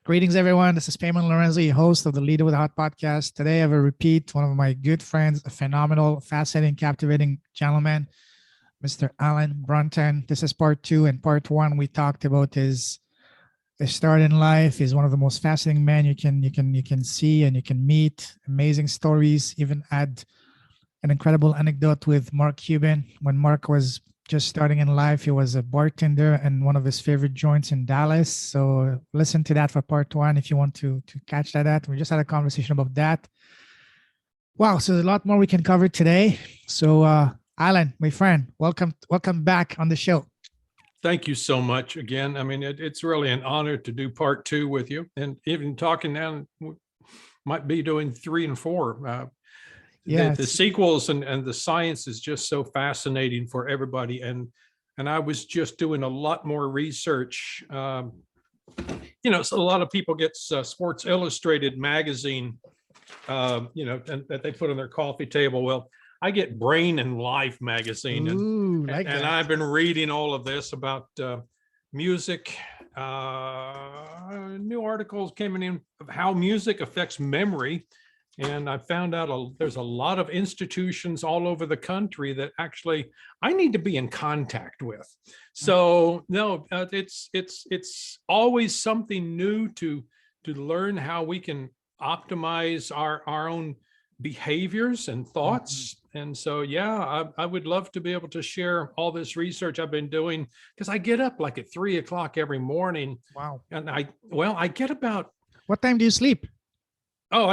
Greetings, everyone. This is Payman Lorenzo, your host of the Leader with a Heart podcast. Today, I have a repeat, one of my good friends, a phenomenal, fascinating, captivating gentleman, Mr. Alan Brunton. This is part two. In part one, we talked about his start in life. He's one of the most fascinating men you can see and you can meet. Amazing stories. Even had an incredible anecdote with Mark Cuban when Mark was just starting in life. He was a bartender and one of his favorite joints in Dallas. So listen to that for part one if you want to catch that. We just had a conversation about that. Wow, so there's a lot more we can cover today. So Alan, my friend, welcome back on the show. Thank you so much again. I mean, it's really an honor to do part two with you, and even talking now, might be doing 3 and 4. The sequels and the science is just so fascinating for everybody. And I was just doing a lot more research. So a lot of people get Sports Illustrated magazine, and that they put on their coffee table. Well, I get Brain and Life magazine. And I've been reading all of this about music. New articles coming in of how music affects memory. And I found out there's a lot of institutions all over the country that actually I need to be in contact with. So no, it's always something new to learn how we can optimize our own behaviors and thoughts. And so, yeah, I would love to be able to share all this research I've been doing, because I get up like at 3 o'clock every morning. Wow. And I get about. What time do you sleep? Oh,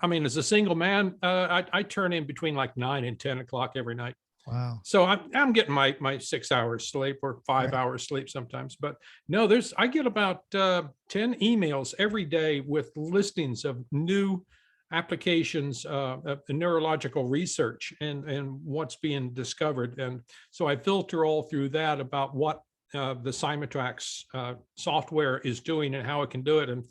as a single man, I turn in between like 9 and 10 o'clock every night. Wow. So I'm getting my 6 hours sleep or 5 hours sleep sometimes. But no, I get about 10 emails every day with listings of new applications of neurological research and what's being discovered. And so I filter all through that about what the Cymatrax software is doing and how it can do it. And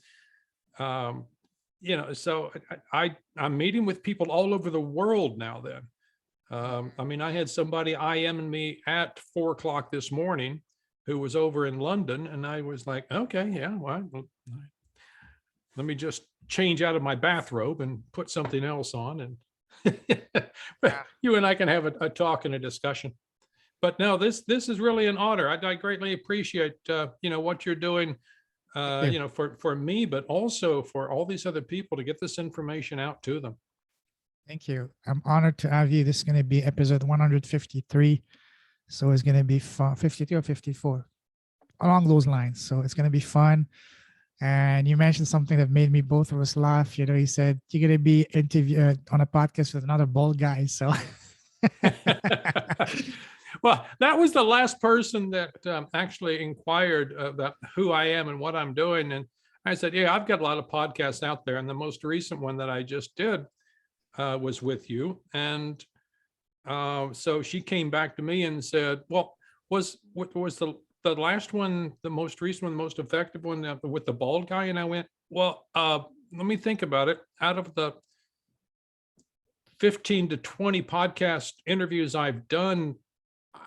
so I'm meeting with people all over the world now then. I had somebody IMing me at 4 o'clock this morning who was over in London, and I was like, okay, yeah, well, let me just change out of my bathrobe and put something else on. And you and I can have a talk and a discussion. But no, this is really an honor. I greatly appreciate, what you're doing. For me, but also for all these other people to get this information out to them. Thank you. I'm honored to have you. This is going to be episode 153. So it's going to be fun, 52 or 54, along those lines. So it's going to be fun. And you mentioned something that made me, both of us laugh. You said you're going to be interviewed on a podcast with another bald guy. So. Well, that was the last person that actually inquired about who I am and what I'm doing. And I said, yeah, I've got a lot of podcasts out there. And the most recent one that I just did was with you. And so she came back to me and said, well, was the last one, the most recent one, the most effective one with the bald guy? And I went, well, let me think about it. Out of the 15 to 20 podcast interviews I've done,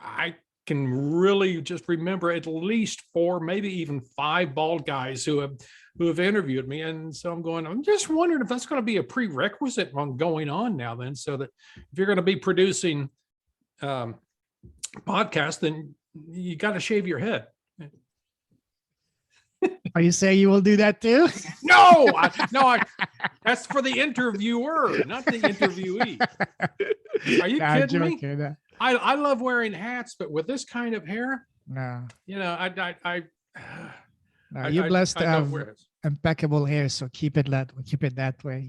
I can really just remember at least 4, maybe even 5 bald guys who have interviewed me. And so I'm just wondering if that's going to be a prerequisite on going on now then, so that if you're going to be producing podcasts, then you got to shave your head. Are you saying you will do that too? No, that's for the interviewer, not the interviewee. Are you kidding me? I love wearing hats, but with this kind of hair, no. You're blessed to have impeccable hair, so keep it that way.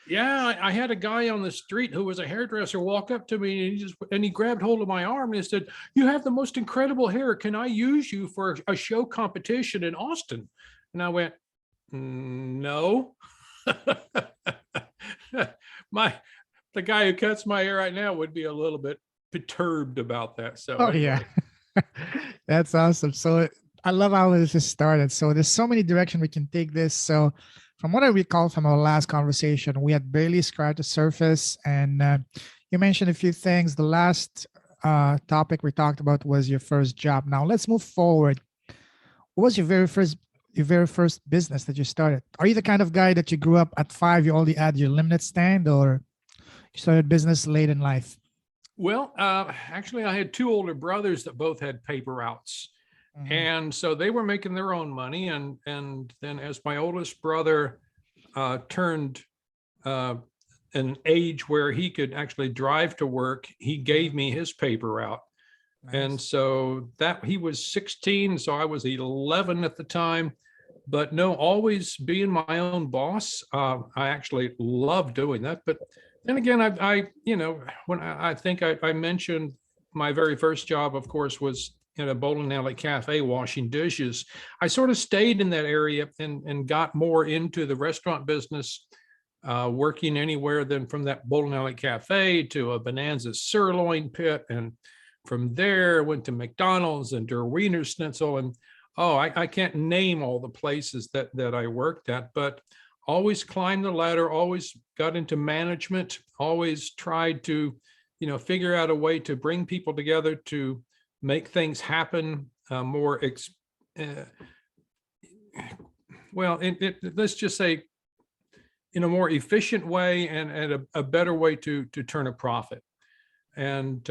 Yeah, I had a guy on the street who was a hairdresser walk up to me, and he grabbed hold of my arm and he said, "You have the most incredible hair. Can I use you for a show competition in Austin?" And I went, "No." The guy who cuts my hair right now would be a little bit perturbed about that. So anyway. Yeah. That's awesome. So I love how this is started. So there's so many directions we can take this. So from what I recall from our last conversation, we had barely scratched the surface, and you mentioned a few things. The last topic we talked about was your first job. Now let's move forward. What was your very first your very first business that you started? Are you the kind of guy that you grew up at 5, you already had your lemonade stand, or you started business late in life? Well, actually, I had two older brothers that both had paper routes. Mhm. And so they were making their own money. And then as my oldest brother turned uh, an age where he could actually drive to work, he gave me his paper route. And Nice. so that he was 16, so I was 11 at the time. But no, always being my own boss. I actually love doing that. But then again, when I think I mentioned my very first job, of course, was in a bowling alley cafe washing dishes. I sort of stayed in that area and got more into the restaurant business, working anywhere then from that bowling alley cafe to a Bonanza sirloin pit, and from there went to McDonald's and Der Wiener Schnitzel, and I can't name all the places that I worked at, but always climbed the ladder, always got into management, always tried to, figure out a way to bring people together to make things happen uh, well, let's just say in a more efficient way and a better way to turn a profit. And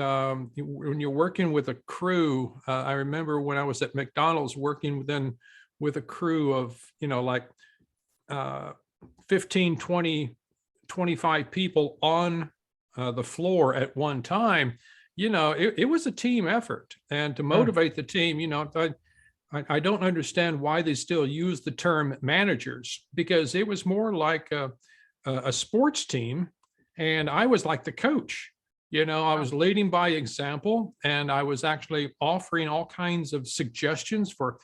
when you're working with a crew, I remember when I was at McDonald's working then with a crew of, like uh, 15, 20, 25 people on the floor at one time, it was a team effort. And to Sure. motivate the team, I don't understand why they still use the term managers, because it was more like a sports team. And I was like the coach. I Wow. was leading by example, and I was actually offering all kinds of suggestions for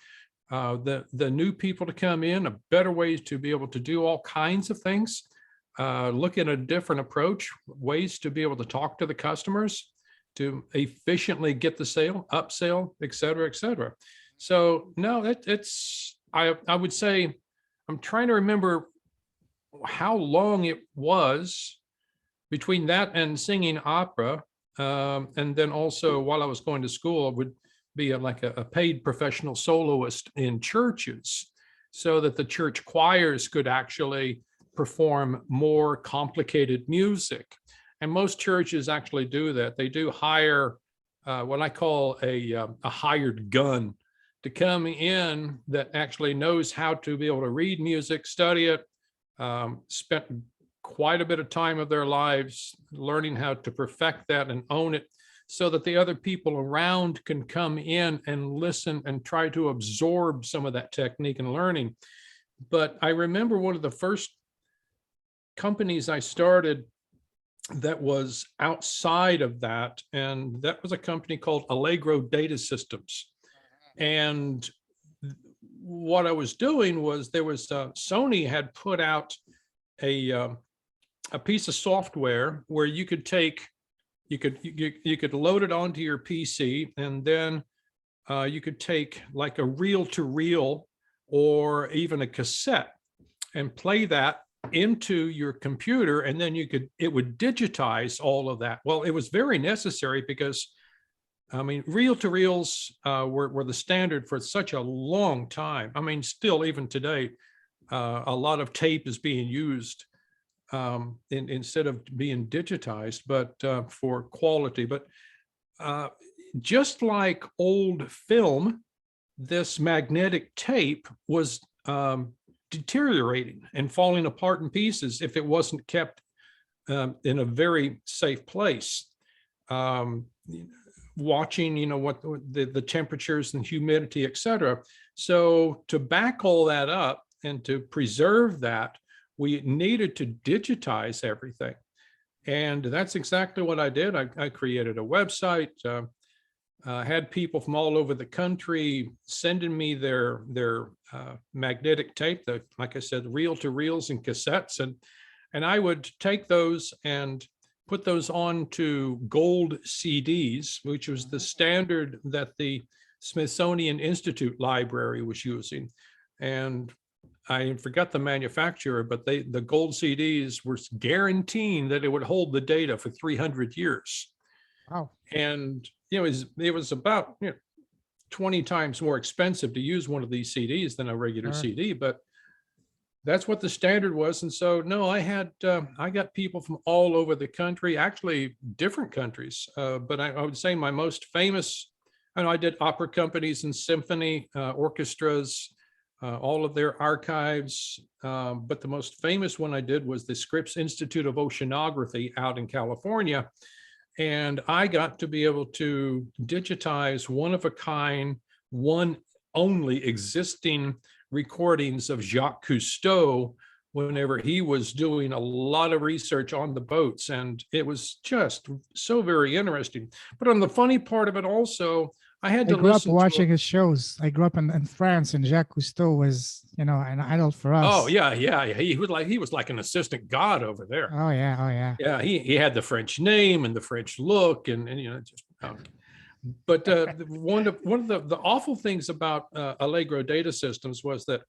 the new people to come in, a better ways to be able to do all kinds of things, look at a different approach, ways to be able to talk to the customers, to efficiently get the sale, upsell, et cetera, et cetera. So no, I would say, I'm trying to remember how long it was between that and singing opera. And then also while I was going to school, I would be like a paid professional soloist in churches, so that the church choirs could actually perform more complicated music. And most churches actually do that. They do hire what I call a hired gun to come in that actually knows how to be able to read music, study it, spent quite a bit of time of their lives learning how to perfect that and own it, so that the other people around can come in and listen and try to absorb some of that technique and learning. But I remember one of the first companies I started that was outside of that, and that was a company called Allegro Data Systems. And what I was doing was, there was Sony had put out a piece of software where you could take, you could load it onto your PC, and then you could take like a reel to reel or even a cassette and play that into your computer, and then it would digitize all of that. Well, it was very necessary because, I mean, reel to reels were the standard for such a long time. I mean, still even today, a lot of tape is being used instead of being digitized, but for quality. But just like old film, this magnetic tape was deteriorating and falling apart in pieces if it wasn't kept in a very safe place. Um, Watching, what the temperatures and humidity, et cetera. So to back all that up and to preserve that, we needed to digitize everything. And that's exactly what I did. I created a website, had people from all over the country sending me their magnetic tape, like I said, reel to reels and cassettes, and I would take those and put those onto gold CDs, which was the standard that the Smithsonian Institute Library was using. And I forgot the manufacturer, but the gold CDs were guaranteeing that it would hold the data for 300 years. Wow. And it was about 20 times more expensive to use one of these CDs than a regular Sure. CD, but that's what the standard was. And so, no, I got people from all over the country, actually different countries. But I would say my most famous, I know I did opera companies and symphony orchestras, all of their archives. But the most famous one I did was the Scripps Institute of Oceanography out in California. And I got to be able to digitize one of a kind, one only existing recordings of Jacques Cousteau whenever he was doing a lot of research on the boats. And it was just so very interesting. But on the funny part of it also, I had I to grew up listen to watching his shows. I grew up in France, and Jacques Cousteau was, an idol for oh us. yeah, he was like an assistant god over there. Oh yeah, oh yeah. Yeah, he had the French name and the French look, and just but one of the awful things about Allegro data systems was that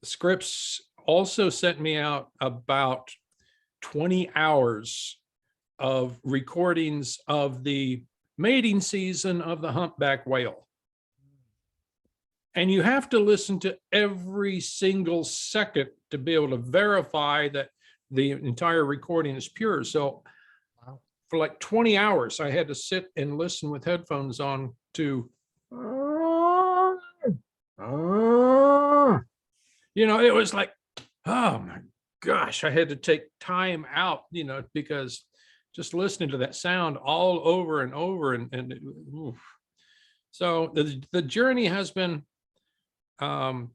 Scripps also sent me out about 20 hours of recordings of the mating season of the humpback whale. And you have to listen to every single second to be able to verify that the entire recording is pure. So for like 20 hours, I had to sit and listen with headphones on to, it was like, oh my gosh, I had to take time out, because just listening to that sound all over and over. So the journey has been fun,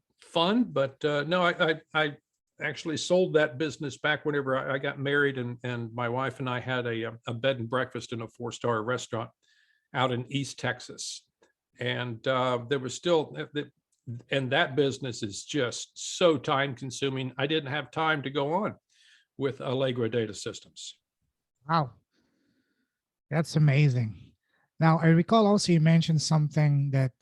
but no, I actually sold that business back whenever I got married, and my wife and I had a bed and breakfast in a 4-star restaurant out in East Texas. And there was still, and that business is just so time consuming. I didn't have time to go on with Allegro data systems. Wow, that's amazing. Now, I recall also you mentioned something that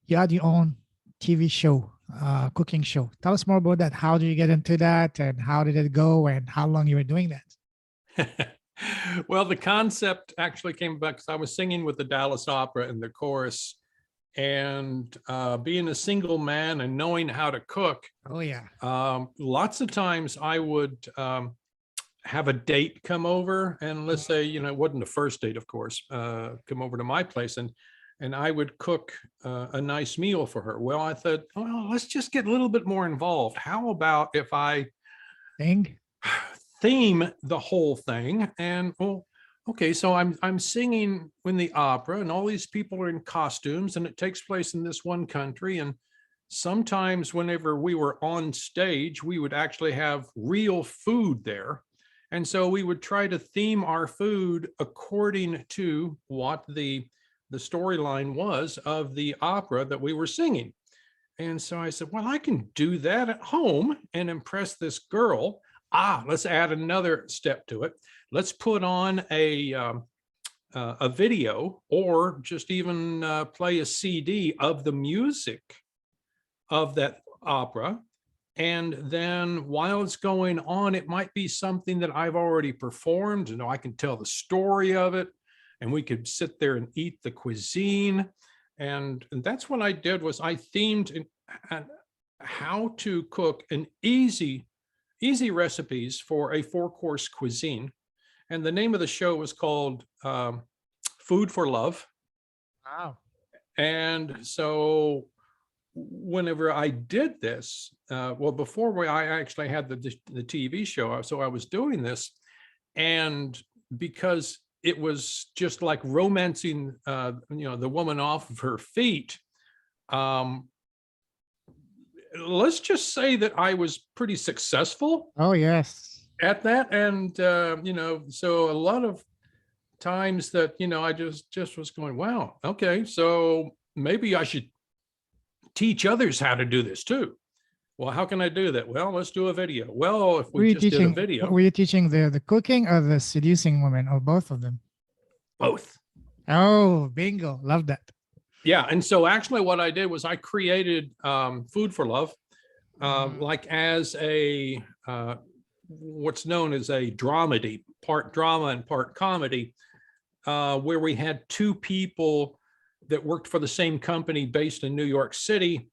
you had your own TV show, cooking show. Tell us more about that. How did you get into that, and how did it go, and how long you were doing that? Well, the concept actually came about because I was singing with the Dallas Opera in the chorus, and being a single man and knowing how to cook. Oh yeah. Lots of times I would have a date come over, and let's say, it wasn't the first date, of course, come over to my place, and I would cook a nice meal for her. Well, I thought, well, let's just get a little bit more involved. How about if I theme the whole thing? And okay, so I'm singing in the opera, and all these people are in costumes, and it takes place in this one country. And sometimes whenever we were on stage, we would actually have real food there. And so we would try to theme our food according to what the storyline was of the opera that we were singing. And so I said, well, I can do that at home and impress this girl. Let's add another step to it. Let's put on a video, or just even play a CD of the music of that opera. And then while it's going on, it might be something that I've already performed. I can tell the story of it, and we could sit there and eat the cuisine. And that's what I did, was I themed how to cook an easy recipes for a 4-course cuisine. And the name of the show was called Food for Love. Wow. And so whenever I did this, before I actually had the TV show, so I was doing this, and because it was just like romancing, the woman off of her feet. Let's just say that I was pretty successful. Oh yes. At that, and so a lot of times that I just was going, wow, okay, so maybe I should teach others how to do this too. Well, how can I do that? Well, let's do a video. Well, if we just did a video. Were you teaching the cooking or the seducing women, or both of them? Both. Oh, bingo. Love that. Yeah. And so actually what I did was I created Food for Love, like as a, what's known as a dramedy, part drama and part comedy, where we had two people that worked for the same company based in New York City.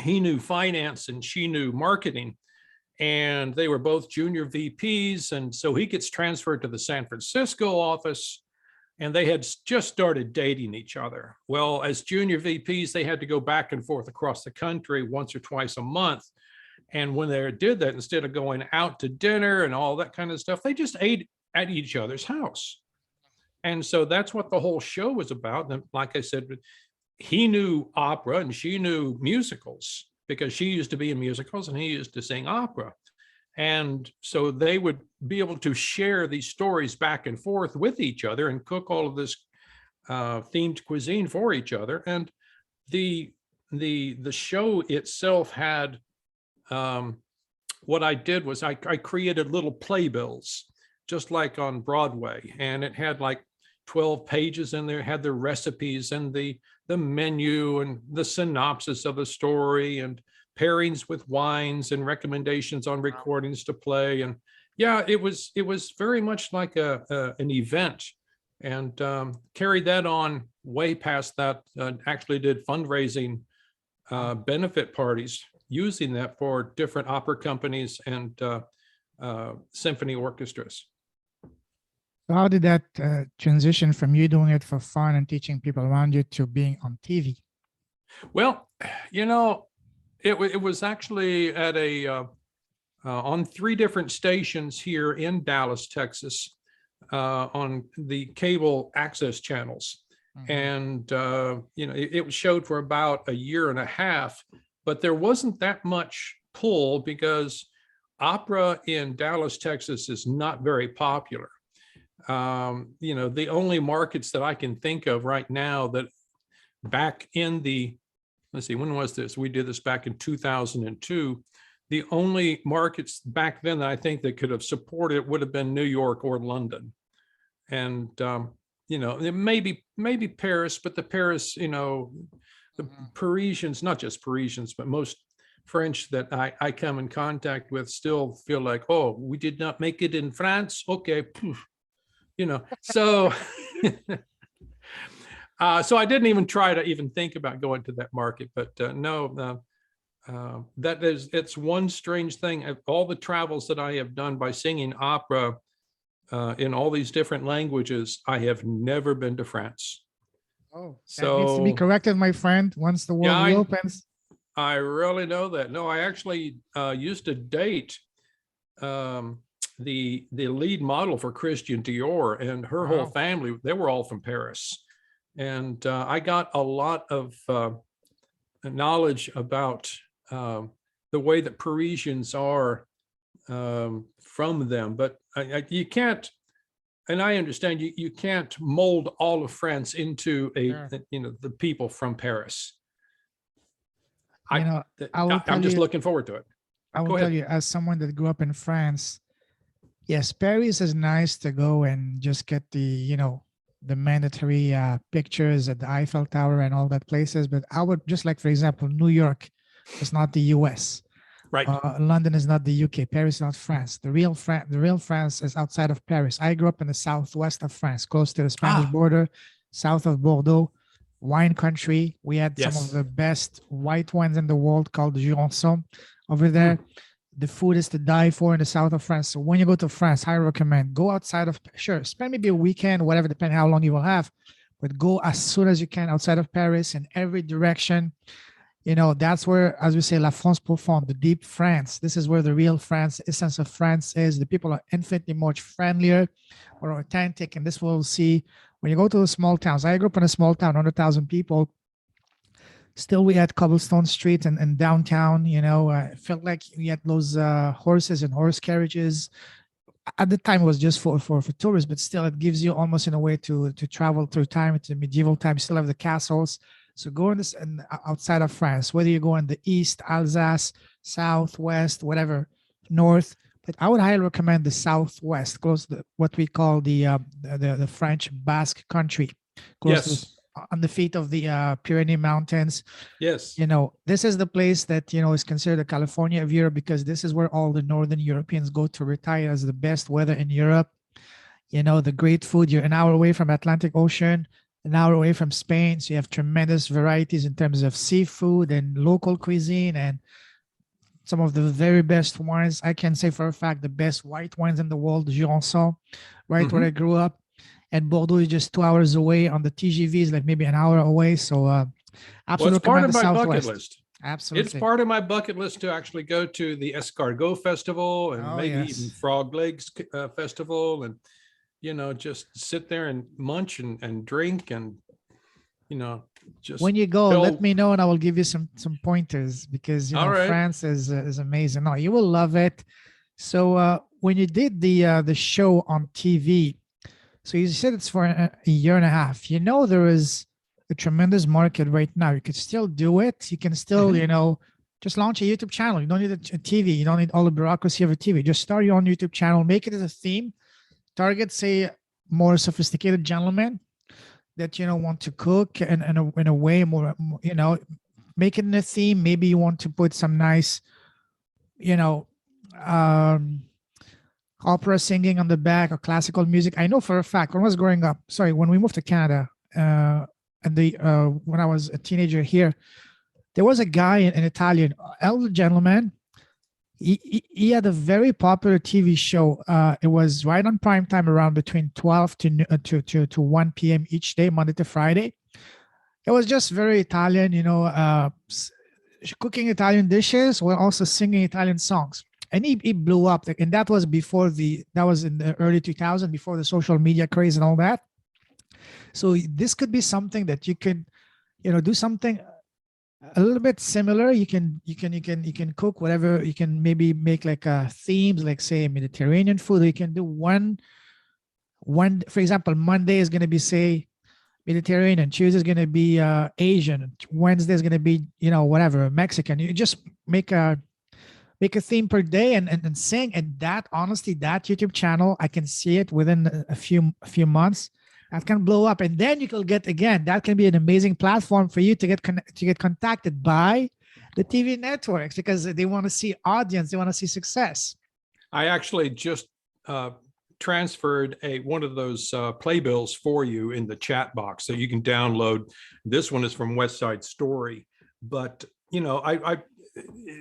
He knew finance and she knew marketing, and they were both junior VPs. And so he gets transferred to the San Francisco office, and they had just started dating each other. Well, as junior VPs, they had to go back and forth across the country once or twice a month. And when they did that, instead of going out to dinner and all that kind of stuff, they just ate at each other's house. And so that's what the whole show was about. And like I said, he knew opera and she knew musicals, because she used to be in musicals and he used to sing opera. And so they would be able to share these stories back and forth with each other and cook all of this themed cuisine for each other. And the show itself had, what I did was I created little playbills, just like on Broadway, and it had like 12 pages in there, had the recipes and the menu and the synopsis of the story and pairings with wines and recommendations on recordings to play. And yeah, it was very much like an event, and carried that on way past that. Actually did fundraising benefit parties using that for different opera companies and symphony orchestras. How did that transition from you doing it for fun and teaching people around you to being on TV? Well, it was actually at on 3 different stations here in Dallas, Texas, on the cable access channels. Mm-hmm. And, it showed for about a year and a half, but there wasn't that much pull because opera in Dallas, Texas is not very popular. The only markets that I can think of right now that back in let's see, when was this? We did this back in 2002. The only markets back then that I think that could have supported it would have been New York or London. And, maybe Paris, but the Paris, the Parisians, not just Parisians, but most French that I come in contact with still feel like, oh, we did not make it in France. Okay. So so I didn't even try to even think about going to that market, but no, it's one strange thing. All the travels that I have done by singing opera in all these different languages, I have never been to France. Oh, that needs to be corrected, my friend, once the world reopens. I really know that. No, I actually used to date the lead model for Christian Dior, and her whole family, they were all from Paris. And I got a lot of knowledge about the way that Parisians are from them. But you can't, and I understand you can't mold all of France into the people from Paris. I'm just looking forward to it. I will tell you, as someone that grew up in France, yes, Paris is nice to go and just get the mandatory pictures at the Eiffel Tower and all that places. But I would just like, for example, New York is not the US. Right. London is not the UK. Paris is not France. The real France is outside of Paris. I grew up in the southwest of France, close to the Spanish border, south of Bordeaux, wine country. We had some of the best white wines in the world called Jurançon over there. The food is to die for in the south of France. So when you go to France, I recommend go outside of, spend maybe a weekend, whatever, depending how long you will have, but go as soon as you can outside of Paris in every direction. That's where, as we say, La France profonde, the deep France. This is where the real France, essence of France is. The people are infinitely much friendlier, more authentic. And this we'll see when you go to the small towns. I grew up in a small town, 100,000 people. Still, we had cobblestone streets and downtown, it felt like we had those horses and horse carriages. At the time, it was just for tourists, but still, it gives you almost in a way to travel through time, into medieval time. You still have the castles. So go in this and outside of France, whether you go in the east, Alsace, south, west, whatever, north. But I would highly recommend the southwest, close to what we call the French Basque country, close to on the feet of the Pyrenees Mountains. Yes. This is the place that, is considered the California of Europe, because this is where all the Northern Europeans go to retire, as the best weather in Europe. The great food. You're an hour away from Atlantic Ocean. an hour away from Spain. So you have tremendous varieties in terms of seafood and local cuisine and some of the very best wines. I can say for a fact the best white wines in the world, Jurançon, right where I Mhm. grew up. And Bordeaux is just 2 hours away on the TGV, is like maybe an hour away. So Well, absolutely it's part recommend of the my bucket Southwest. list. It's Absolutely. part of my bucket list to actually go to the Escargot Festival and Oh, maybe even yes. Frog Legs Festival, and just sit there and munch and drink and you know just When you go, let tell. me know and I will give you some pointers because All right. France is amazing. No, you will love it. So when you did the show on TV, so you said it's for a year and a half. There is a tremendous market right now. You could still do it. You can still, Mhm. just launch a YouTube channel. You don't need a TV. You don't need all the bureaucracy of a TV. Just start your own YouTube channel. Make it as a theme. Target, say, more sophisticated gentlemen that want to cook and in a way more, make it in a theme. Maybe you want to put some nice, you know, um, opera singing on the back or classical music. I know for a fact when I was growing up, sorry, when we moved to Canada, and when I was a teenager here, there was a guy, an Italian elder gentleman. He had a very popular TV show. It was right on prime time around between 12 to 1 p.m. each day, Monday to Friday. It was just very Italian, cooking Italian dishes while also singing Italian songs. And he blew up. And that was in the early 2000s, before the social media craze and all that. So this could be something that you could, do something a little bit similar. You can cook whatever. You can maybe make like themes, like say Mediterranean food. Or you can do one, for example, Monday is going to be, say, Mediterranean. Tuesday is going to be Asian. Wednesday is going to be, whatever, Mexican. You just make a make a theme per day and sing. And that, honestly, that YouTube channel, I can see it within a few months. That can blow up, and then you can get, again. That can be an amazing platform for you to get contacted by the TV networks because they want to see audience. They want to see success. I actually just transferred one of those playbills for you in the chat box, so you can download. This one is from West Side Story, but I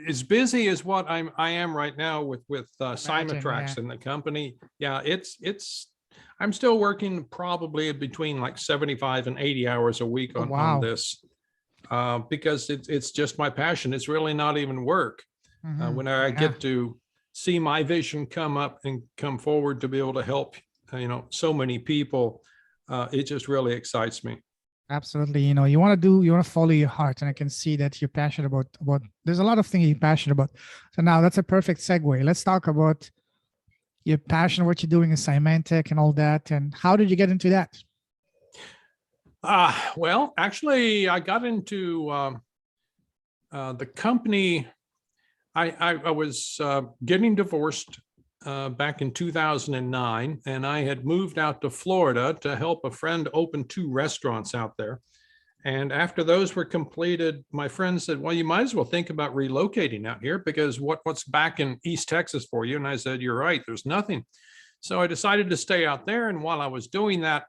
as busy as what I am right now with Imagine, yeah. Cymatrax and the company. Yeah, it's I'm still working probably between like 75 and 80 hours a week Oh, on wow. this because it's just my passion. It's really not even work. When I Yeah. get to see my vision come up and come forward to be able to help, so many people, it just really excites me. Absolutely. You want to follow your heart. And I can see that you're passionate about, there's a lot of things you're passionate about. So now that's a perfect segue. Let's talk about your passion, what you're doing in Symantec and all that. And how did you get into that? Well, actually, I got into the company. I was getting divorced back in 2009, and I had moved out to Florida to help a friend open 2 restaurants out there. And after those were completed, my friend said, "Well, you might as well think about relocating out here because what's back in East Texas for you?" And I said, "You're right, there's nothing." So I decided to stay out there. And while I was doing that,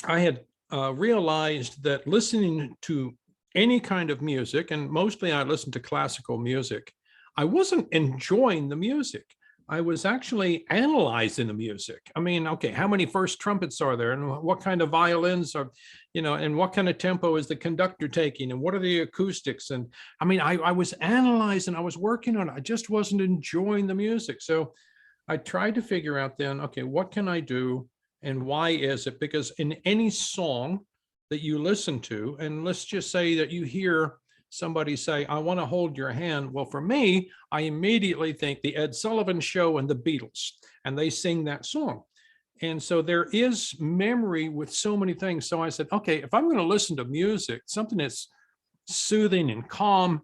I had realized that listening to any kind of music, and mostly I listened to classical music, I wasn't enjoying the music. I was actually analyzing the music. I mean, okay, how many first trumpets are there, and what kind of violins are, and what kind of tempo is the conductor taking, and what are the acoustics? And I mean, I was analyzing, I was working on it. I just wasn't enjoying the music. So I tried to figure out then, okay, what can I do and why is it? Because in any song that you listen to, and let's just say that you hear somebody say, "I want to hold your hand." Well, for me, I immediately think the Ed Sullivan Show and the Beatles, and they sing that song. And so there is memory with so many things. So I said, okay, if I'm going to listen to music, something that's soothing and calm,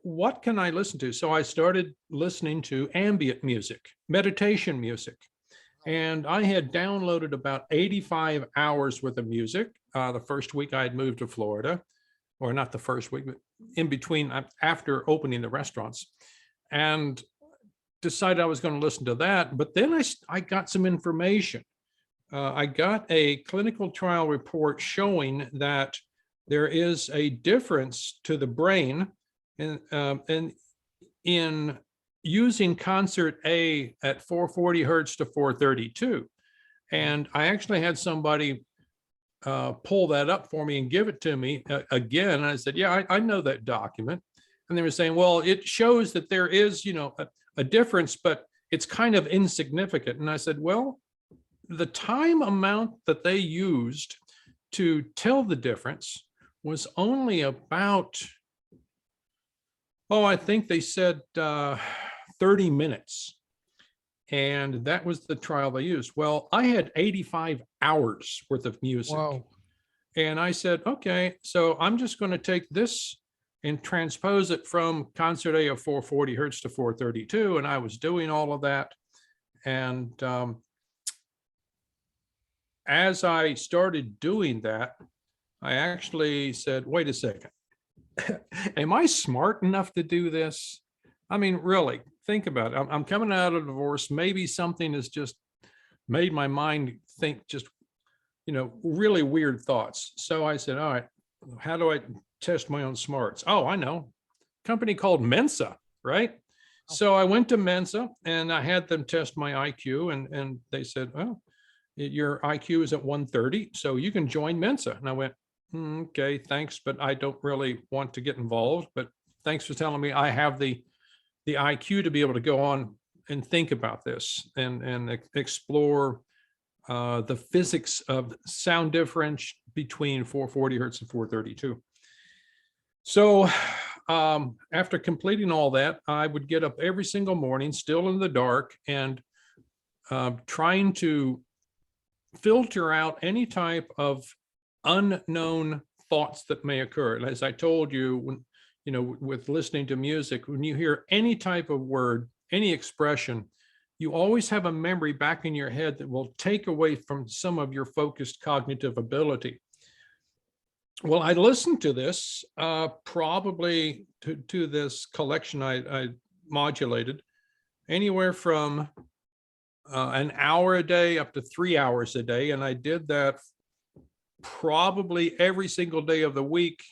what can I listen to? So I started listening to ambient music, meditation music. And I had downloaded about 85 hours worth of music the first week I had moved to Florida, or not the first week, but in between after opening the restaurants, and decided I was going to listen to that. But then I got some information I got a clinical trial report showing that there is a difference to the brain in using concert A at 440 hertz to 432. And I actually had somebody pull that up for me and give it to me again. And I said, yeah, I know that document. And they were saying, well, it shows that there is, a difference, but it's kind of insignificant. And I said, well, the time amount that they used to tell the difference was only about, I think they said 30 minutes. And that was the trial they used. Well, I had 85 hours worth of music. Wow. And I said, okay, so I'm just going to take this and transpose it from concert A of 440 hertz to 432. And I was doing all of that. And as I started doing that, I actually said, wait a second, am I smart enough to do this? I mean, really, think about it. I'm coming out of a divorce. Maybe something has just made my mind think just, really weird thoughts. So I said, all right, how do I test my own smarts? Oh, I know. Company called Mensa, right? So I went to Mensa and I had them test my IQ, and they said, well, your IQ is at 130, so you can join Mensa. And I went, okay, thanks, but I don't really want to get involved. But thanks for telling me I have the IQ to be able to go on and think about this and explore the physics of sound difference between 440 hertz and 432. So after completing all that, I would get up every single morning, still in the dark, and trying to filter out any type of unknown thoughts that may occur. And as I told you, when with listening to music, when you hear any type of word, any expression, you always have a memory back in your head that will take away from some of your focused cognitive ability. Well, I listened to this, probably to this collection I modulated, anywhere from an hour a day up to 3 hours a day. And I did that probably every single day of the week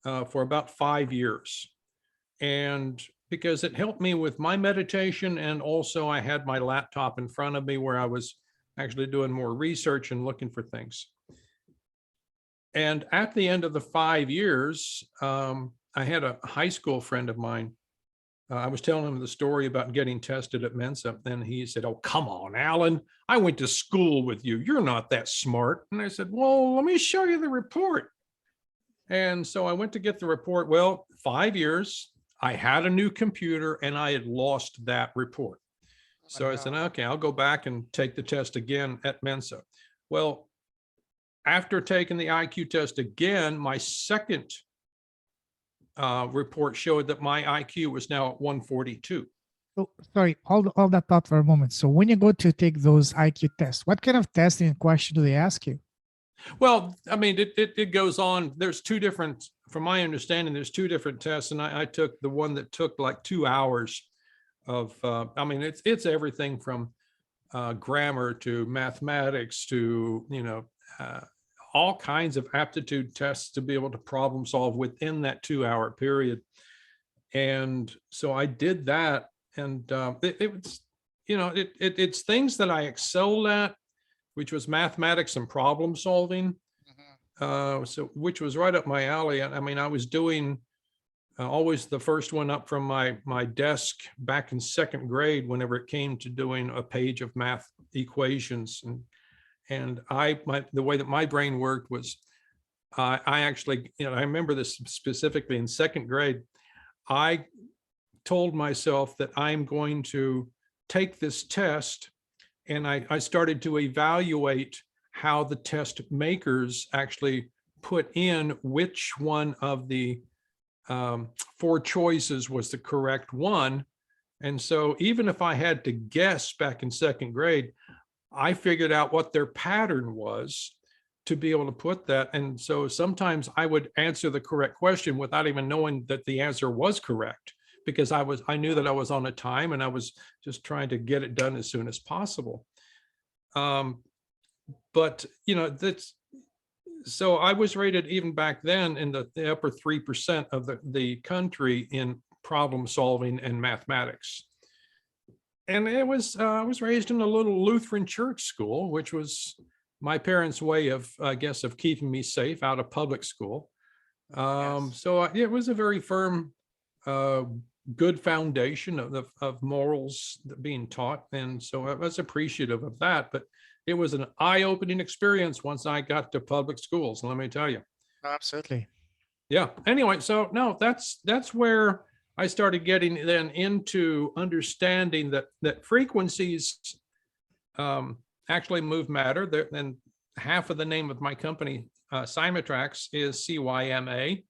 for about 5 years. And because it helped me with my meditation, and also I had my laptop in front of me where I was actually doing more research and looking for things. And at the end of the 5 years, I had a high school friend of mine. I was telling him the story about getting tested at Mensa, and he said, oh, come on, Alan, I went to school with you. You're not that smart. And I said, well, let me show you the report. And so I went to get the report. Well, 5 years, I had a new computer and I had lost that report. So I said, okay, I'll go back and take the test again at Mensa. Well, after taking the IQ test again, my second report showed that my IQ was now at 142. So, sorry, hold that thought for a moment. So when you go to take those IQ tests, what kind of testing and question do they ask you? Well, I mean, it goes on. There's two different, from my understanding, there's two different tests. And I took the one that took like 2 hours of, I mean, it's everything from grammar to mathematics to, all kinds of aptitude tests to be able to problem solve within that 2 hour period. And so I did that. And it's, it's things that I excelled at, which was mathematics and problem solving. So which was right up my alley. I mean, I was doing always the first one up from my desk back in second grade, whenever it came to doing a page of math equations. And the way that my brain worked was, I actually, I remember this specifically in second grade. I told myself that I'm going to take this test, and I started to evaluate how the test makers actually put in which one of the 4 choices was the correct one. And so even if I had to guess back in second grade, I figured out what their pattern was to be able to put that. And so sometimes I would answer the correct question without even knowing that the answer was correct, because I knew that I was on a time and I was just trying to get it done as soon as possible. but that's, so I was rated even back then in the upper 3% of the country in problem solving and mathematics. And it was, I was raised in a little Lutheran church school, which was my parents' way of, I guess, of keeping me safe out of public school. Yes. So it was a very firm, uh, good foundation of morals being taught. And so I was appreciative of that. But it was an eye-opening experience once I got to public schools, let me tell you. Absolutely. Yeah. Anyway, so no, that's where I started getting then into understanding that frequencies actually move matter. And half of the name of my company, Cymatrax, is CYMA,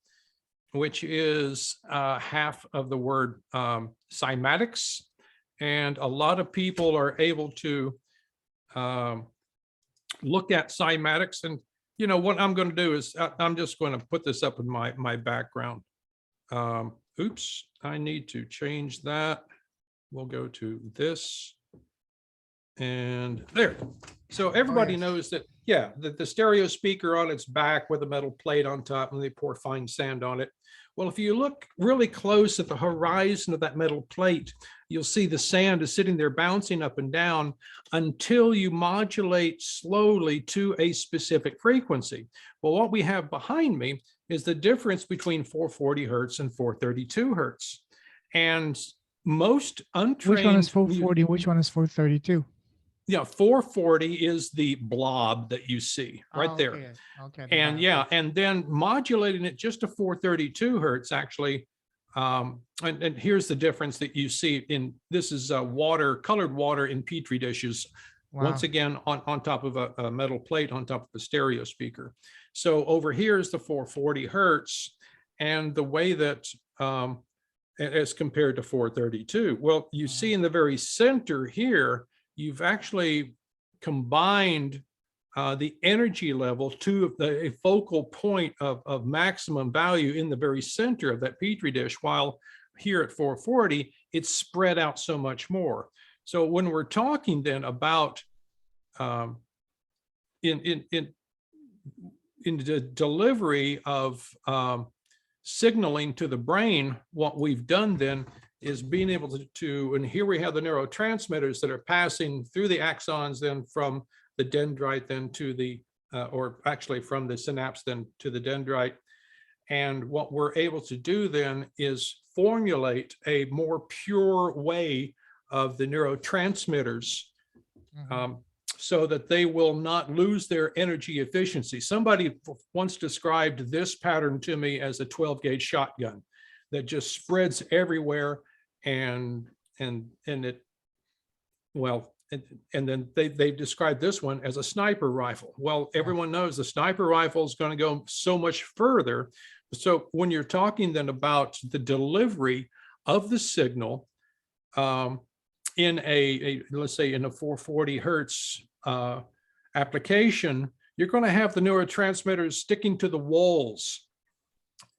which is half of the word cymatics. And a lot of people are able to look at cymatics. And what I'm going to do is I'm just going to put this up in my background. Oops, I need to change that. We'll go to this. And there. So everybody yes. knows that, yeah, the stereo speaker on its back with a metal plate on top, and they pour fine sand on it. Well, if you look really close at the horizon of that metal plate, you'll see the sand is sitting there bouncing up and down until you modulate slowly to a specific frequency. Well, what we have behind me is the difference between 440 hertz and 432 hertz. And most untrained— Which one is 440? Which one is 432? Yeah, 440 is the blob that you see right there. Okay. Okay. And yeah, and then modulating it just to 432 hertz actually. And here's the difference that you see in this is colored water in Petri dishes. Wow. Once again, on top of a metal plate on top of a stereo speaker. So over here is the 440 hertz, and the way that as compared to 432. Well, you see in the very center here, you've actually combined the energy level to a focal point of maximum value in the very center of that Petri dish, while here at 440, it's spread out so much more. So when we're talking then about in the delivery of signaling to the brain, what we've done then is being able to, and here we have the neurotransmitters that are passing through the axons, then from the dendrite, then to the, or actually from the synapse, then to the dendrite. And what we're able to do then is formulate a more pure way of the neurotransmitters, so that they will not lose their energy efficiency. Somebody once described this pattern to me as a 12-gauge shotgun that just spreads everywhere, and it, well, and then they described this one as a sniper rifle. Well, everyone knows the sniper rifle is going to go so much further. So when you're talking then about the delivery of the signal in let's say in a 440 hertz application, you're going to have the neurotransmitters sticking to the walls,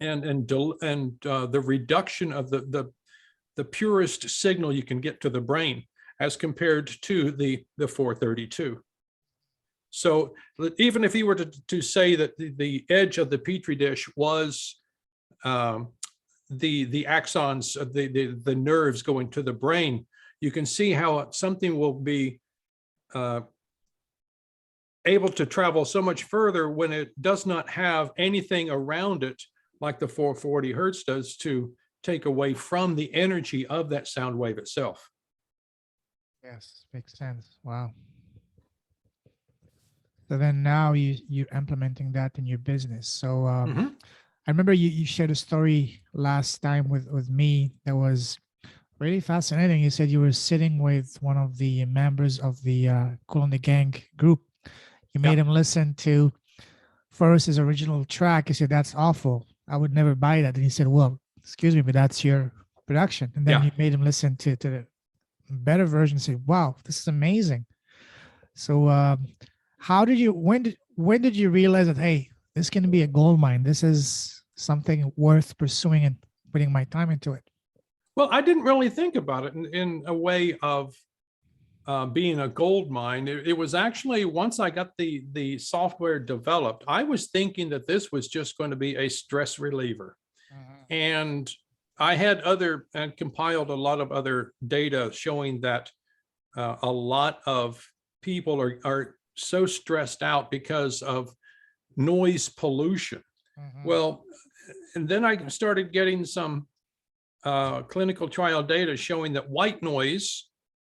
and the reduction of the purest signal you can get to the brain as compared to the 432. So even if you were to say that the edge of the Petri dish was the axons of the nerves going to the brain, you can see how something will be able to travel so much further when it does not have anything around it like the 440 hertz does to take away from the energy of that sound wave itself. Yes, makes sense. Wow. So then now you're implementing that in your business. So I remember you shared a story last time with me that was really fascinating. You said you were sitting with one of the members of the Cool in the Gang group. You made him listen to first his original track. He said, "That's awful. I would never buy that." And he said, "Well, excuse me, but that's your production." And then you made him listen to the better version and say, "Wow, this is amazing." So how did you, when did you realize that, hey, this can be a gold mine? This is something worth pursuing and putting my time into it? Well, I didn't really think about it in a way of being a gold mine. It was actually, once I got the software developed, I was thinking that this was just going to be a stress reliever. And I had and compiled a lot of other data showing that a lot of people are so stressed out because of noise pollution. Well, and then I started getting some clinical trial data showing that white noise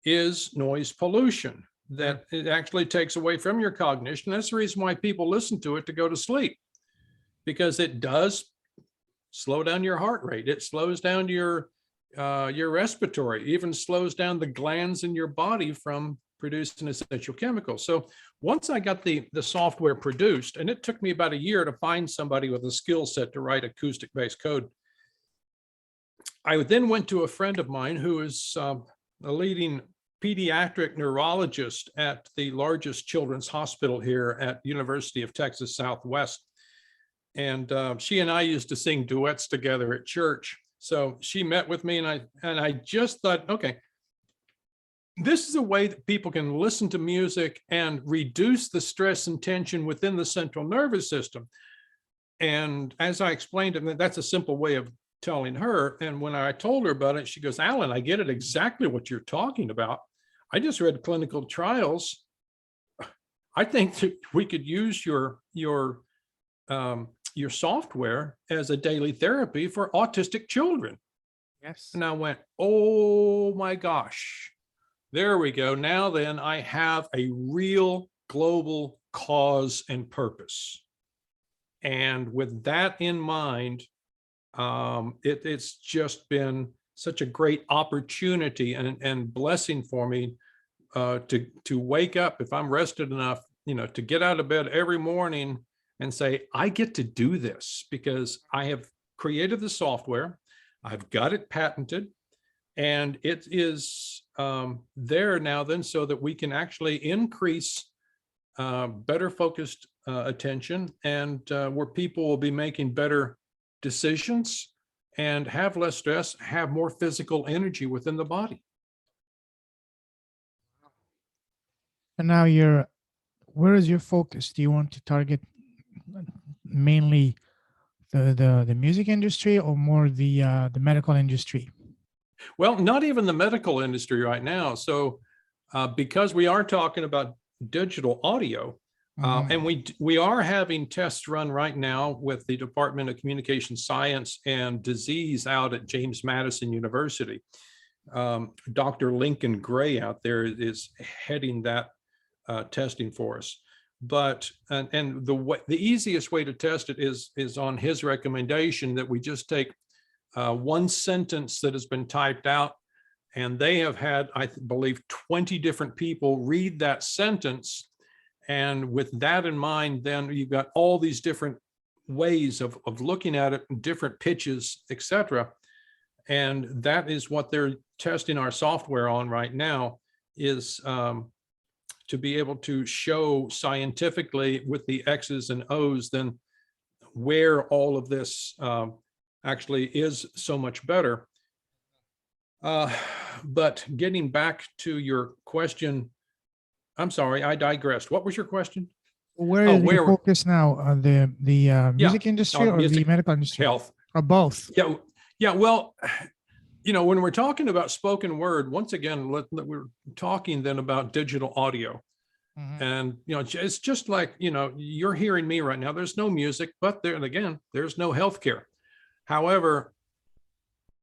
is noise pollution, that it actually takes away from your cognition. That's the reason why people listen to it to go to sleep, because it does slow down your heart rate. It slows down your respiratory, even slows down the glands in your body from producing essential chemicals. So once I got the software produced, and it took me about a year to find somebody with a skill set to write acoustic-based code, I then went to a friend of mine who is a leading pediatric neurologist at the largest children's hospital here at University of Texas Southwest. And she and I used to sing duets together at church. So she met with me, and I just thought, okay, this is a way that people can listen to music and reduce the stress and tension within the central nervous system. And as I explained it, that's a simple way of telling her. And when I told her about it, she goes, Alan, I get it exactly what you're talking about. I just read clinical trials. I think that we could use your software as a daily therapy for autistic children. Yes. And I went, oh my gosh, there we go. Now then, I have a real global cause and purpose. And with that in mind, it's just been such a great opportunity and blessing for me to wake up, if I'm rested enough, to get out of bed every morning and say, I get to do this because I have created the software, I've got it patented, and it is there now then so that we can actually increase better focused attention, and where people will be making better decisions and have less stress, have more physical energy within the body. And now where is your focus? Do you want to target mainly the music industry or more the medical industry? Well, not even the medical industry right now. So because we are talking about digital audio, and we are having tests run right now with the Department of Communication Science and Disease out at James Madison University. Dr. Lincoln Gray out there is heading that testing for us. But and the easiest way to test it is on his recommendation that we just take one sentence that has been typed out, and they have had, I believe, 20 different people read that sentence. And with that in mind, then you've got all these different ways of looking at it, different pitches, etc. And that is what they're testing our software on right now, is to be able to show scientifically with the X's and O's then where all of this actually is so much better. But getting back to your question, I'm sorry, I digressed. What was your question? Where is your focus now? The music industry or music, the medical industry? Health. Or both? Yeah. Well, when we're talking about spoken word, once again, we're talking then about digital audio. And, it's just like, you're hearing me right now. There's no music, but there's no healthcare. However,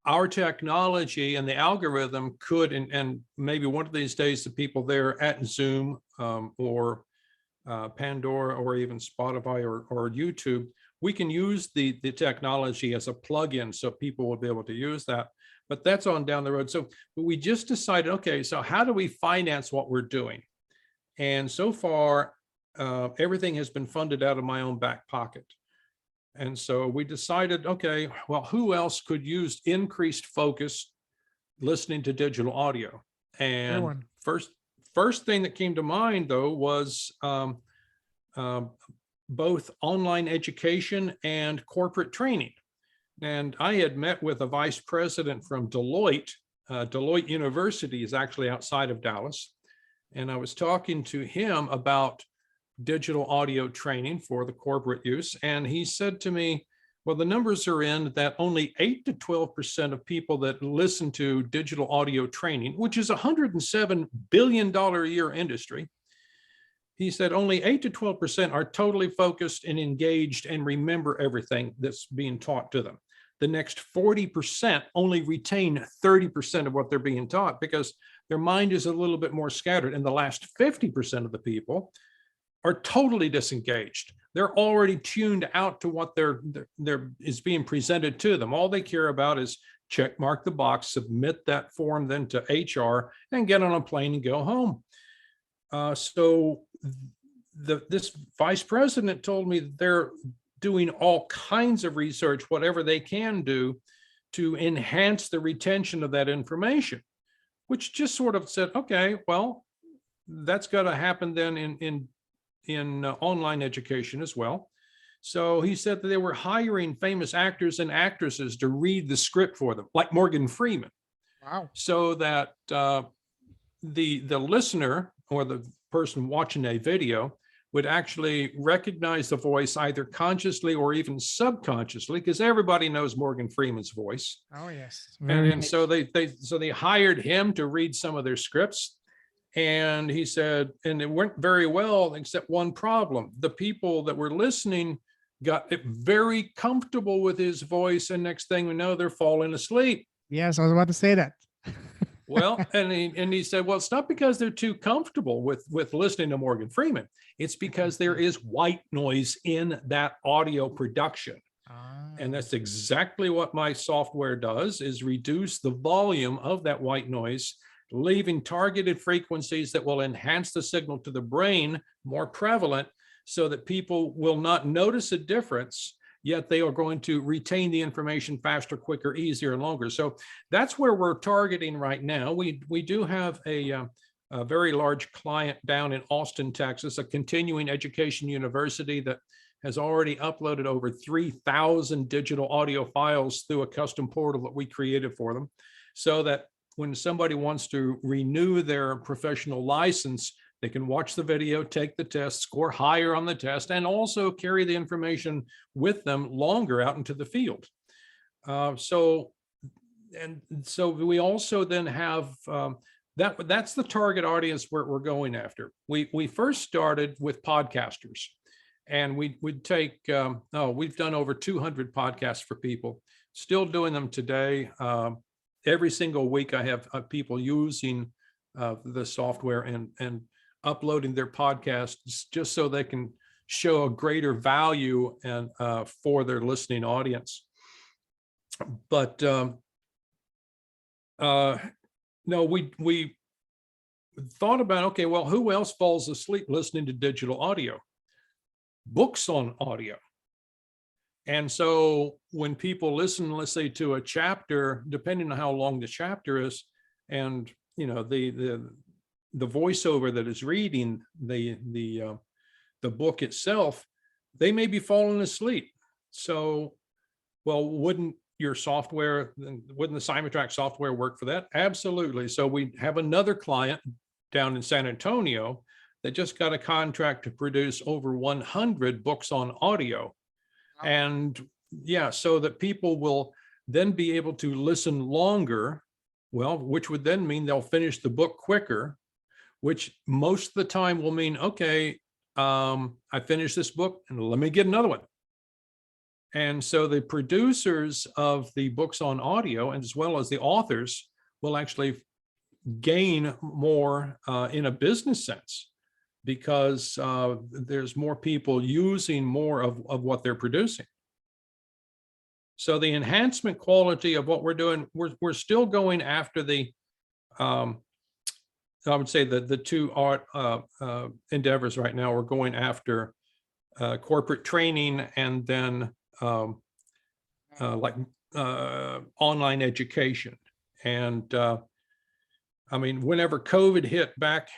our technology and the algorithm could, and maybe one of these days, the people there at Zoom or Pandora or even Spotify or YouTube, we can use the technology as a plug-in so people will be able to use that. But that's on down the road. So we just decided, okay, so how do we finance what we're doing? And so far, everything has been funded out of my own back pocket. And so we decided, okay, well, who else could use increased focus listening to digital audio? And first thing that came to mind, though, was both online education and corporate training. And I had met with a vice president from Deloitte. Deloitte University is actually outside of Dallas. and I was talking to him about digital audio training for the corporate use. And he said to me, well, the numbers are in that only 8 to 12% of people that listen to digital audio training, which is a $107 billion a year industry, he said only 8 to 12% are totally focused and engaged and remember everything that's being taught to them. The next 40% only retain 30% of what they're being taught because their mind is a little bit more scattered. And the last 50% of the people are totally disengaged. They're already tuned out to what is being presented to them. All they care about is check mark the box, submit that form then to HR, and get on a plane and go home. So this vice president told me they're doing all kinds of research, whatever they can do to enhance the retention of that information, which just sort of said, okay, well, that's got to happen then in online education as well. So he said that they were hiring famous actors and actresses to read the script for them, like Morgan Freeman. Wow. So that the listener or the person watching a video would actually recognize the voice either consciously or even subconsciously, because everybody knows Morgan Freeman's voice. Oh yes. And so they hired him to read some of their scripts. And he said, and it went very well, except one problem. The people that were listening got very comfortable with his voice. And next thing we know, they're falling asleep. Yes, I was about to say that. Well, and he said, well, it's not because they're too comfortable with listening to Morgan Freeman. It's because there is white noise in that audio production. And that's exactly what my software does, is reduce the volume of that white noise, leaving targeted frequencies that will enhance the signal to the brain more prevalent so that people will not notice a difference, yet they are going to retain the information faster, quicker, easier, and longer. So that's where we're targeting right now. We do have a very large client down in Austin, Texas, a continuing education university that has already uploaded over 3,000 digital audio files through a custom portal that we created for them, so that when somebody wants to renew their professional license, they can watch the video, take the test, score higher on the test, and also carry the information with them longer out into the field. So we also then have that's the target audience we're going after. We first started with podcasters, and we'd take we've done over 200 podcasts for people, still doing them today. Every single week I have people using the software and uploading their podcasts just so they can show a greater value and for their listening audience. But no, we thought about, okay, well, who else falls asleep listening to digital audio? Books on audio. And so when people listen, let's say, to a chapter, depending on how long the chapter is, and the voiceover that is reading the book itself, they may be falling asleep. So, well, wouldn't the Cymatrax software work for that? Absolutely. So we have another client down in San Antonio that just got a contract to produce over 100 books on audio. And yeah, so that people will then be able to listen longer, well, which would then mean they'll finish the book quicker, which most of the time will mean, okay, I finished this book and let me get another one. And so the producers of the books on audio, as well as the authors, will actually gain more in a business sense, because there's more people using more of what they're producing. So the enhancement quality of what we're doing, we're still going after the, I would say that the two art endeavors right now, we're going after corporate training and then online education. And I mean, whenever COVID hit back,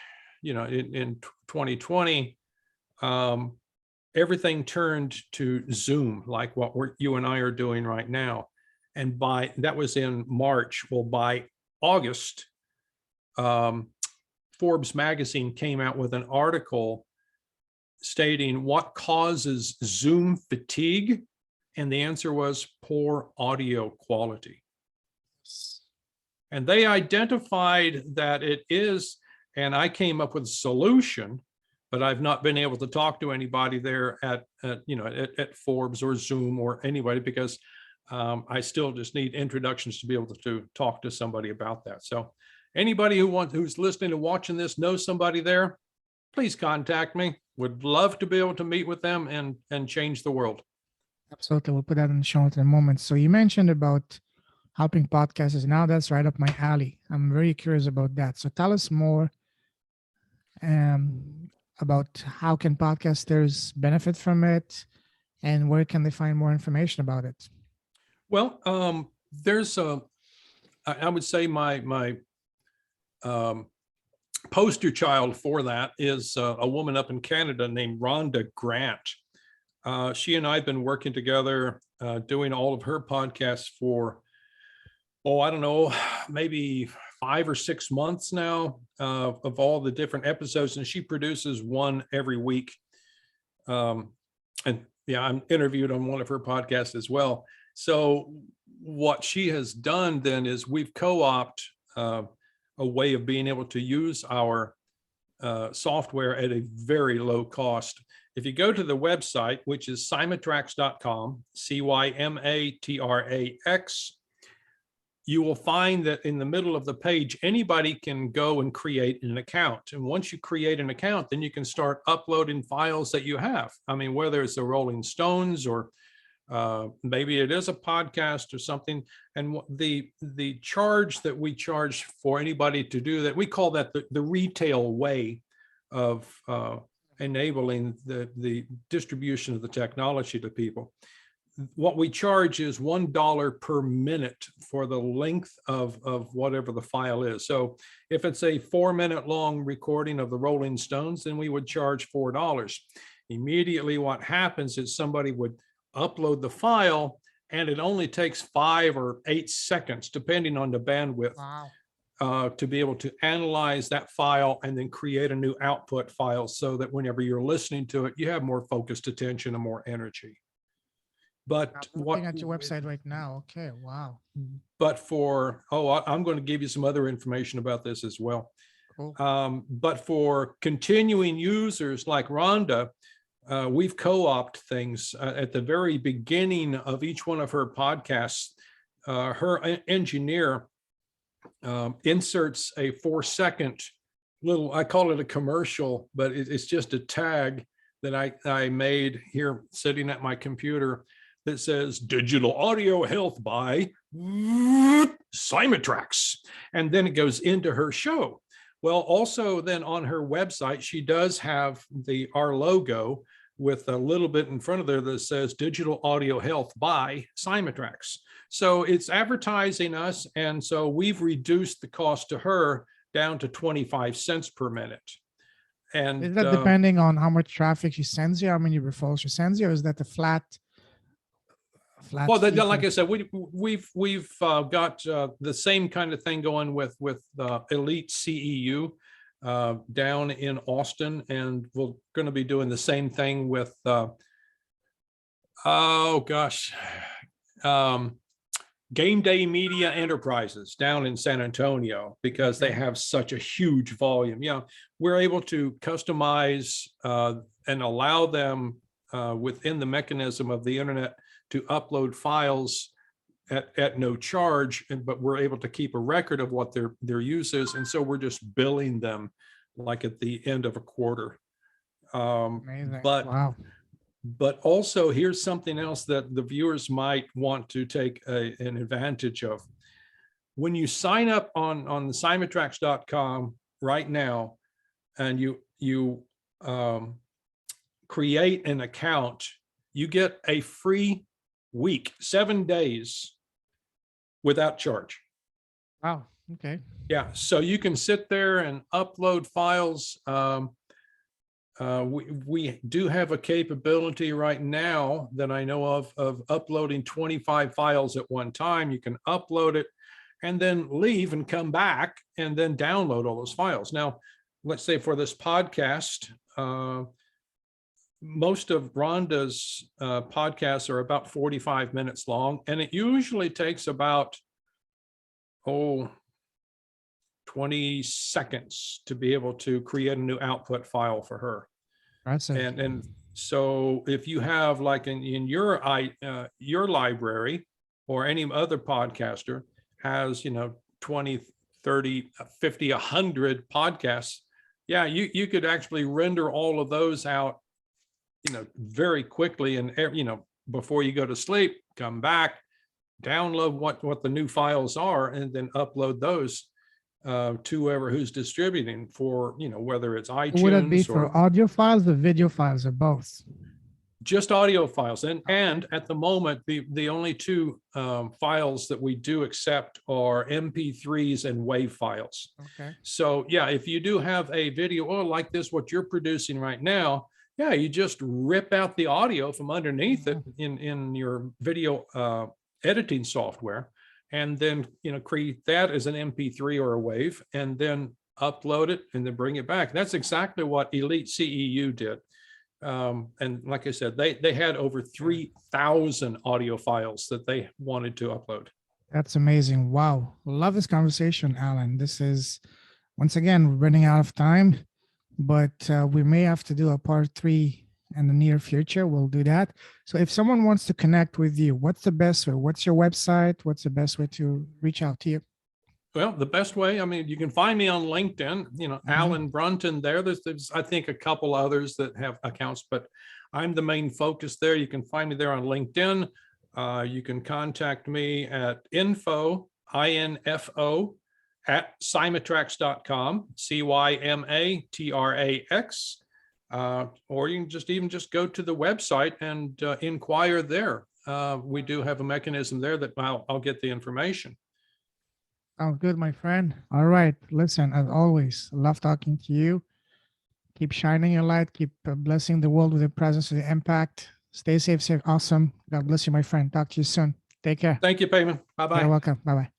in 2020, everything turned to Zoom, like what you and I are doing right now. And that was in March. Well, by August, Forbes magazine came out with an article stating what causes Zoom fatigue, and the answer was poor audio quality. And they identified that it is, and I came up with a solution, but I've not been able to talk to anybody there at Forbes or Zoom or anybody, because I still just need introductions to be able to talk to somebody about that. So anybody who's listening and watching this knows somebody there, please contact me. Would love to be able to meet with them and change the world. Absolutely. We'll put that in the show notes in a moment. So you mentioned about helping podcasters. Now that's right up my alley. I'm very curious about that. So tell us more about how can podcasters benefit from it, and where can they find more information about it? Well, there's I would say my poster child for that is a woman up in Canada named Rhonda Grant. She and I have been working together, doing all of her podcasts for, I don't know, maybe 5 or 6 months now, of all the different episodes, and she produces one every week. And yeah, I'm interviewed on one of her podcasts as well. So what she has done then is we've co-opted a way of being able to use our software at a very low cost. If you go to the website, which is cymatrax.com, Cymatrax, you will find that in the middle of the page, anybody can go and create an account. And once you create an account, then you can start uploading files that you have. I mean, whether it's the Rolling Stones or maybe it is a podcast or something. And the charge that we charge for anybody to do that, we call that the retail way of enabling the distribution of the technology to people. What we charge is $1 per minute for the length of whatever the file is. So if it's a 4-minute long recording of the Rolling Stones, then we would charge $4. Immediately what happens is somebody would upload the file, and it only takes 5 or 8 seconds, depending on the bandwidth. Wow. To be able to analyze that file and then create a new output file, so that whenever you're listening to it, you have more focused attention and more energy. But I'm looking at your website right now. Okay, wow. But I'm going to give you some other information about this as well. Cool. But for continuing users like Rhonda, we've co-opted things at the very beginning of each one of her podcasts. Her engineer inserts a 4-second little, I call it a commercial, but it's just a tag that I made here sitting at my computer that says digital audio health by Cymatrax. And then it goes into her show. Well, also then on her website, she does have our logo with a little bit in front of there that says digital audio health by Cymatrax. So it's advertising us. And so we've reduced the cost to her down to 25 cents per minute. And is that depending on how much traffic she sends you, how many referrals she sends you, or is that the flat? Well, like I said, we've got the same kind of thing going with Elite CEU down in Austin, and we're going to be doing the same thing with Game Day Media Enterprises down in San Antonio, because they have such a huge volume. Yeah, we're able to customize and allow them within the mechanism of the internet to upload files at no charge, but we're able to keep a record of what their use is, and so we're just billing them like at the end of a quarter. Amazing. But wow. But also, here's something else that the viewers might want to take an advantage of. When you sign up on the Cymatrax.com right now, and you create an account, you get a free week, 7 days without charge. Wow. Okay. Yeah. So you can sit there and upload files. We do have a capability right now that I know of uploading 25 files at one time. You can upload it and then leave and come back and then download all those files. Now, let's say for this podcast, most of Rhonda's podcasts are about 45 minutes long, and it usually takes about, 20 seconds to be able to create a new output file for her. That's it. And so if you have like in your library, or any other podcaster has, 20, 30, 50, 100 podcasts, yeah, you could actually render all of those out, very quickly, and before you go to sleep, come back, download what the new files are, and then upload those to whoever who's distributing for, whether it's Would it be iTunes for or audio files or video files or both? just audio files. And at the moment, the only two files that we do accept are MP3s and WAV files. Okay. So yeah, if you do have a video like this, what you're producing right now, yeah, you just rip out the audio from underneath it in your video editing software, and then create that as an MP3 or a WAV, and then upload it and then bring it back. That's exactly what Elite CEU did. And like I said, they had over 3,000 audio files that they wanted to upload. That's amazing. Wow. Love this conversation, Alan. This is, once again, we're running out of time, but we may have to do a part 3 in the near future. We'll do that. So if someone wants to connect with you, what's the best way? What's your website? What's the best way to reach out to you? Well, the best way, I mean, you can find me on LinkedIn, Alan Brunton there. There's, I think, a couple others that have accounts, but I'm the main focus there. You can find me there on LinkedIn. You can contact me at info, I-N-F-O, at cymatrax.com, CYMATRAX. Or you can just go to the website and inquire there. We do have a mechanism there that I'll get the information. Sounds good, my friend. All right. Listen, as always, love talking to you. Keep shining your light. Keep blessing the world with your presence and your impact. Stay safe, awesome. God bless you, my friend. Talk to you soon. Take care. Thank you, Payman. Bye-bye. You're welcome. Bye-bye.